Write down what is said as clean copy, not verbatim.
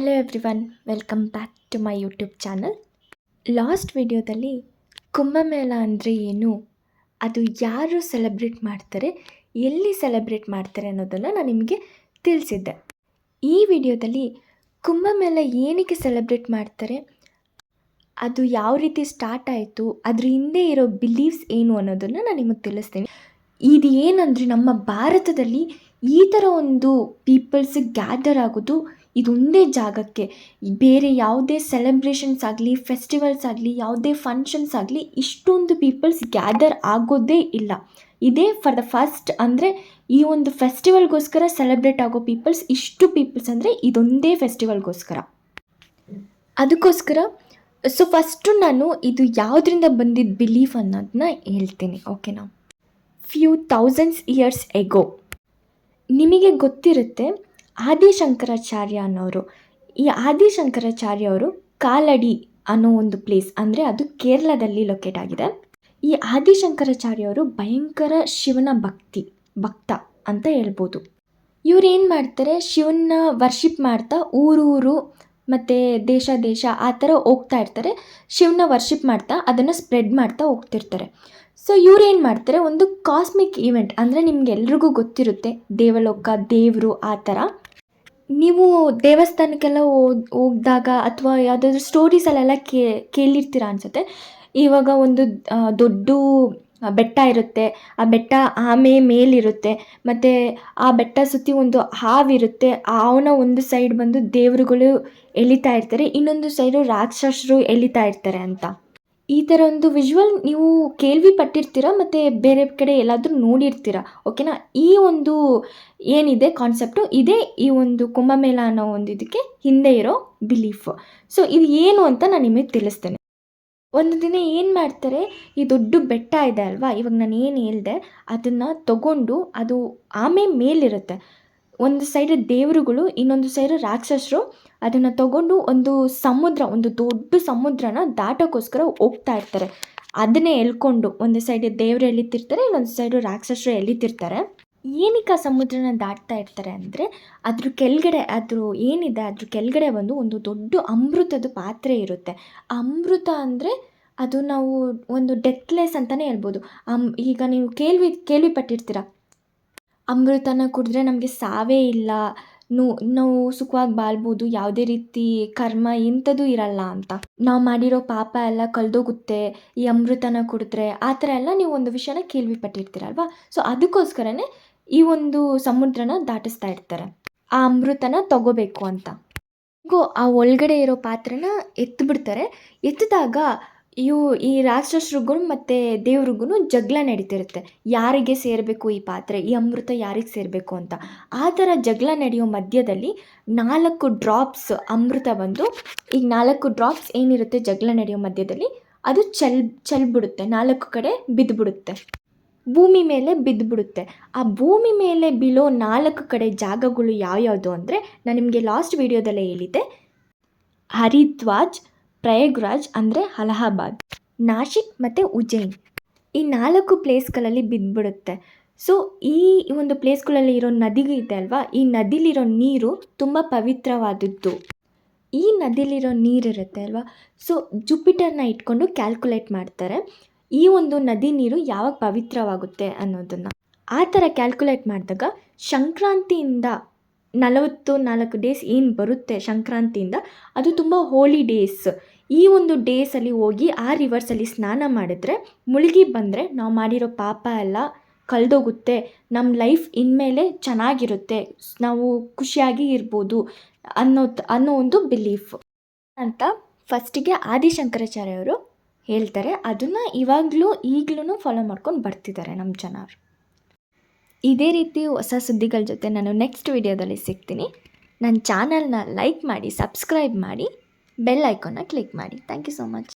Hello everyone, welcome back to my YouTube channel. Last ವಿಡಿಯೋದಲ್ಲಿ ಕುಂಭಮೇಳ ಅಂದರೆ ಏನು, ಅದು ಯಾರು ಸೆಲೆಬ್ರೇಟ್ ಮಾಡ್ತಾರೆ, ಎಲ್ಲಿ ಸೆಲೆಬ್ರೇಟ್ ಮಾಡ್ತಾರೆ ಅನ್ನೋದನ್ನು ನಾನು ನಿಮಗೆ ತಿಳಿಸಿದ್ದೆ. ಈ ವಿಡಿಯೋದಲ್ಲಿ ಕುಂಭಮೇಳ ಏನಕ್ಕೆ ಸೆಲೆಬ್ರೇಟ್ ಮಾಡ್ತಾರೆ, ಅದು ಯಾವ ರೀತಿ ಸ್ಟಾರ್ಟ್ ಆಯಿತು, ಅದ್ರ ಹಿಂದೆ ಇರೋ ಬಿಲೀವ್ಸ್ ಏನು ಅನ್ನೋದನ್ನು ನಾನು ನಿಮಗೆ ತಿಳಿಸ್ತೀನಿ. ಇದು ಏನಂದರೆ ನಮ್ಮ ಭಾರತದಲ್ಲಿ ಈ ಥರ ಒಂದು ಪೀಪಲ್ಸ್ ಗ್ಯಾದರ್ ಆಗೋದು ಇದೊಂದೇ ಜಾಗಕ್ಕೆ. ಬೇರೆ ಯಾವುದೇ ಸೆಲೆಬ್ರೇಷನ್ಸ್ ಆಗಲಿ, ಫೆಸ್ಟಿವಲ್ಸ್ ಆಗಲಿ, ಯಾವುದೇ ಫಂಕ್ಷನ್ಸ್ ಆಗಲಿ ಇಷ್ಟೊಂದು ಪೀಪಲ್ಸ್ ಗ್ಯಾದರ್ ಆಗೋದೇ ಇಲ್ಲ. ಇದೇ ಫಾರ್ ದ ಫಸ್ಟ್. ಅಂದರೆ ಈ ಒಂದು ಫೆಸ್ಟಿವಲ್ಗೋಸ್ಕರ ಸೆಲೆಬ್ರೇಟ್ ಆಗೋ ಪೀಪಲ್ಸ್ ಇಷ್ಟು ಪೀಪಲ್ಸ್ ಅಂದರೆ ಇದೊಂದೇ ಫೆಸ್ಟಿವಲ್ಗೋಸ್ಕರ. ಅದಕ್ಕೋಸ್ಕರ ಫಸ್ಟು ನಾನು ಇದು ಯಾವುದರಿಂದ ಬಂದಿದ್ದ ಬಿಲೀಫ್ ಅನ್ನೋದನ್ನ ಹೇಳ್ತೀನಿ, ಓಕೆನಾ. ಫ್ಯೂ ಥೌಸಂಡ್ಸ್ ಇಯರ್ಸ್ ಎಗೋ ನಿಮಗೆ ಗೊತ್ತಿರುತ್ತೆ, ಆದಿಶಂಕರಾಚಾರ್ಯ ಅನ್ನೋರು. ಈ ಆದಿಶಂಕರಾಚಾರ್ಯ ಅವರು ಕಾಲಡಿ ಅನ್ನೋ ಒಂದು ಪ್ಲೇಸ್, ಅಂದರೆ ಅದು ಕೇರಳದಲ್ಲಿ ಲೊಕೇಟ್ ಆಗಿದೆ. ಈ ಆದಿಶಂಕರಾಚಾರ್ಯ ಅವರು ಭಯಂಕರ ಶಿವನ ಭಕ್ತ ಅಂತ ಹೇಳ್ಬೋದು. ಇವ್ರು ಏನು ಮಾಡ್ತಾರೆ, ಶಿವನ ವರ್ಷಿಪ್ ಮಾಡ್ತಾ ಊರೂರು ಮತ್ತು ದೇಶ ಆ ಥರ ಹೋಗ್ತಾ ಇರ್ತಾರೆ. ಶಿವನ ವರ್ಷಿಪ್ ಮಾಡ್ತಾ ಅದನ್ನು ಸ್ಪ್ರೆಡ್ ಮಾಡ್ತಾ ಹೋಗ್ತಿರ್ತಾರೆ. ಸೊ ಇವ್ರು ಏನು ಮಾಡ್ತಾರೆ, ಒಂದು ಕಾಸ್ಮಿಕ್ ಈವೆಂಟ್, ಅಂದರೆ ನಿಮ್ಗೆಲ್ರಿಗೂ ಗೊತ್ತಿರುತ್ತೆ ದೇವಲೋಕ, ದೇವರು ಆ ಥರ. ನೀವು ದೇವಸ್ಥಾನಕ್ಕೆಲ್ಲ ಹೋಗಿದಾಗ ಅಥವಾ ಯಾವುದಾದ್ರೂ ಸ್ಟೋರೀಸಲ್ಲೆಲ್ಲ ಕೇಳಿರ್ತೀರ ಅನಿಸುತ್ತೆ. ಇವಾಗ ಒಂದು ದೊಡ್ಡ ಬೆಟ್ಟ ಇರುತ್ತೆ, ಆ ಬೆಟ್ಟ ಆಮೆ ಮೇಲಿರುತ್ತೆ, ಮತ್ತು ಆ ಬೆಟ್ಟ ಸುತ್ತಿ ಒಂದು ಹಾವಿರುತ್ತೆ. ಅವನ ಒಂದು ಸೈಡ್ ಬಂದು ದೇವರುಗಳು ಎಳಿತಾ ಇರ್ತಾರೆ, ಇನ್ನೊಂದು ಸೈಡು ರಾಕ್ಷಸರು ಎಳಿತಾ ಇರ್ತಾರೆ ಅಂತ. ಈ ಥರ ಒಂದು ವಿಜುವಲ್ ನೀವು ಕೇಳ್ಪಟ್ಟಿರ್ತೀರ ಮತ್ತು ಬೇರೆ ಕಡೆ ಎಲ್ಲಾದರೂ ನೋಡಿರ್ತೀರ, ಓಕೆನಾ. ಈ ಒಂದು ಏನಿದೆ ಕಾನ್ಸೆಪ್ಟು ಇದೇ ಈ ಒಂದು ಕುಂಭಮೇಳ ಅನ್ನೋ ಒಂದು ಇದಕ್ಕೆ ಹಿಂದೆ ಇರೋ ಬಿಲೀಫ್. ಸೊ ಇದು ಏನು ಅಂತ ನಾನು ನಿಮಗೆ ತಿಳಿಸ್ತೇನೆ. ಒಂದು ದಿನ ಏನು ಮಾಡ್ತಾರೆ, ಈ ದೊಡ್ಡ ಬೆಟ್ಟ ಇದೆ ಅಲ್ವಾ, ಇವಾಗ ನಾನು ಏನು ಹೇಳಿದೆ ಅದನ್ನು ತಗೊಂಡು, ಅದು ಆಮೆ ಮೇಲಿರುತ್ತೆ, ಒಂದು ಸೈಡ್ ದೇವರುಗಳು, ಇನ್ನೊಂದು ಸೈಡ್ ರಾಕ್ಷಸರು. ಅದನ್ನು ತಗೊಂಡು ಒಂದು ದೊಡ್ಡ ಸಮುದ್ರನ ದಾಟೋಕ್ಕೋಸ್ಕರ ಹೋಗ್ತಾ ಇರ್ತಾರೆ. ಅದನ್ನೇ ಎಳ್ಕೊಂಡು ಒಂದು ಸೈಡ್ ದೇವರು ಎಳಿತಿರ್ತಾರೆ, ಇನ್ನೊಂದು ಸೈಡು ರಾಕ್ಷಸರು ಎಳಿತಿರ್ತಾರೆ. ಏನಕ್ಕೆ ಆ ಸಮುದ್ರನ ದಾಟ್ತಾ ಇರ್ತಾರೆ ಅಂದರೆ, ಅದ್ರ ಕೆಳಗಡೆ ಒಂದು ದೊಡ್ಡ ಅಮೃತದ ಪಾತ್ರೆ ಇರುತ್ತೆ. ಅಮೃತ ಅಂದರೆ ಅದು ನಾವು ಒಂದು ಡೆತ್ಲೆಸ್ ಅಂತಲೇ ಹೇಳ್ಬೋದು. ಈಗ ನೀವು ಕೇಳ್ಪಟ್ಟಿರ್ತೀರ, ಅಮೃತನ ಕುಡಿದ್ರೆ ನಮಗೆ ಸಾವೇ ಇಲ್ಲ, ನಾವು ಸುಖವಾಗಿ ಬಾಳ್ಬೋದು, ಯಾವುದೇ ರೀತಿ ಕರ್ಮ ಇಂಥದ್ದು ಇರಲ್ಲ ಅಂತ, ನಾವು ಮಾಡಿರೋ ಪಾಪ ಎಲ್ಲ ಕಳೆದೋಗುತ್ತೆ ಈ ಅಮೃತನ ಕುಡಿದ್ರೆ, ಆ ಥರ ಎಲ್ಲ ನೀವು ಒಂದು ವಿಷಯನ ಕೇಳ್ಪಟ್ಟಿರ್ತೀರಲ್ವ. ಸೊ ಅದಕ್ಕೋಸ್ಕರನೇ ಈ ಒಂದು ಸಮುದ್ರನ ದಾಟಿಸ್ತಾ ಇರ್ತಾರೆ, ಆ ಅಮೃತನ ತಗೋಬೇಕು ಅಂತ. ಆ ಒಳಗಡೆ ಇರೋ ಪಾತ್ರೆನ ಎತ್ತಿಬಿಡ್ತಾರೆ. ಎತ್ತಿದಾಗ ಈ ರಾಕ್ಷಸರಿಗೂ ಮತ್ತು ದೇವ್ರಿಗೂ ಜಗಳ ನಡೀತಿರುತ್ತೆ, ಯಾರಿಗೆ ಸೇರಬೇಕು ಈ ಪಾತ್ರೆ, ಈ ಅಮೃತ ಯಾರಿಗೆ ಸೇರಬೇಕು ಅಂತ. ಆ ಥರ ಜಗಳ ನಡೆಯೋ ಮಧ್ಯದಲ್ಲಿ 4 ಡ್ರಾಪ್ಸ್ ಅಮೃತ ಬಂದು, ಈಗ 4 ಡ್ರಾಪ್ಸ್ ಏನಿರುತ್ತೆ ಜಗಳ ನಡೆಯೋ ಮಧ್ಯದಲ್ಲಿ, ಅದು ಚೆಲ್ಬಿಡುತ್ತೆ, 4 ಕಡೆ ಬಿದ್ದುಬಿಡುತ್ತೆ, ಭೂಮಿ ಮೇಲೆ ಬಿದ್ದುಬಿಡುತ್ತೆ. ಆ ಭೂಮಿ ಮೇಲೆ ಬೀಳೋ 4 ಕಡೆ ಜಾಗಗಳು ಯಾವ್ಯಾವುದು ಅಂದರೆ, ನಾನು ನಿಮಗೆ ಲಾಸ್ಟ್ ವಿಡಿಯೋದಲ್ಲೇ ಹೇಳಿದ್ದೆ, ಹರಿದ್ವಾರ್, ಪ್ರಯಾಗ್ರಾಜ್ ಅಂದರೆ ಅಲಹಾಬಾದ್, ನಾಶಿಕ್ ಮತ್ತು ಉಜ್ಜಯಿನ್, ಈ 4 ಪ್ಲೇಸ್ಗಳಲ್ಲಿ ಬಿದ್ದುಬಿಡುತ್ತೆ. ಸೊ ಈ ಒಂದು ಪ್ಲೇಸ್ಗಳಲ್ಲಿ ಇರೋ ನದಿಗೆ ಇದೆ ಅಲ್ವಾ, ಈ ನದಿಲಿರೋ ನೀರು ತುಂಬ ಪವಿತ್ರವಾದದ್ದು. ಈ ನದಿಲಿರೋ ನೀರಿರುತ್ತೆ ಅಲ್ವಾ, ಸೊ ಜುಪಿಟರ್ನ ಇಟ್ಕೊಂಡು ಕ್ಯಾಲ್ಕುಲೇಟ್ ಮಾಡ್ತಾರೆ ಈ ಒಂದು ನದಿ ನೀರು ಯಾವಾಗ ಪವಿತ್ರವಾಗುತ್ತೆ ಅನ್ನೋದನ್ನು. ಆ ಥರ ಕ್ಯಾಲ್ಕುಲೇಟ್ ಮಾಡಿದಾಗ ಸಂಕ್ರಾಂತಿಯಿಂದ 44 ಡೇಸ್ ಏನು ಬರುತ್ತೆ ಸಂಕ್ರಾಂತಿಯಿಂದ, ಅದು ತುಂಬ ಹೋಲಿ ಡೇಸ್. ಈ ಒಂದು ಡೇಸಲ್ಲಿ ಹೋಗಿ ಆ ರಿವರ್ಸಲ್ಲಿ ಸ್ನಾನ ಮಾಡಿದ್ರೆ, ಮುಳುಗಿ ಬಂದರೆ ನಾವು ಮಾಡಿರೋ ಪಾಪ ಎಲ್ಲ ಕಳೆದೋಗುತ್ತೆ, ನಮ್ಮ ಲೈಫ್ ಇನ್ಮೇಲೆ ಚೆನ್ನಾಗಿರುತ್ತೆ, ನಾವು ಖುಷಿಯಾಗಿ ಇರ್ಬೋದು ಅನ್ನೋ ಒಂದು ಬಿಲೀಫ್ ಅಂತ ಫಸ್ಟಿಗೆ ಆದಿಶಂಕರಾಚಾರ್ಯವರು ಹೇಳ್ತಾರೆ. ಅದನ್ನು ಈಗಲೂ ಫಾಲೋ ಮಾಡ್ಕೊಂಡು ಬರ್ತಿದ್ದಾರೆ ನಮ್ಮ ಜನರು. ಇದೇ ರೀತಿ ಹೊಸ ಸುದ್ದಿಗಳ ಜೊತೆ ನಾನು ನೆಕ್ಸ್ಟ್ ವಿಡಿಯೋದಲ್ಲಿ ಸಿಗ್ತೀನಿ. ನನ್ನ ಚಾನಲ್ನ ಲೈಕ್ ಮಾಡಿ, ಸಬ್ಸ್ಕ್ರೈಬ್ ಮಾಡಿ, ಬೆಲ್ ಐಕಾನ್ನ ಕ್ಲಿಕ್ ಮಾಡಿ. Thank you so much.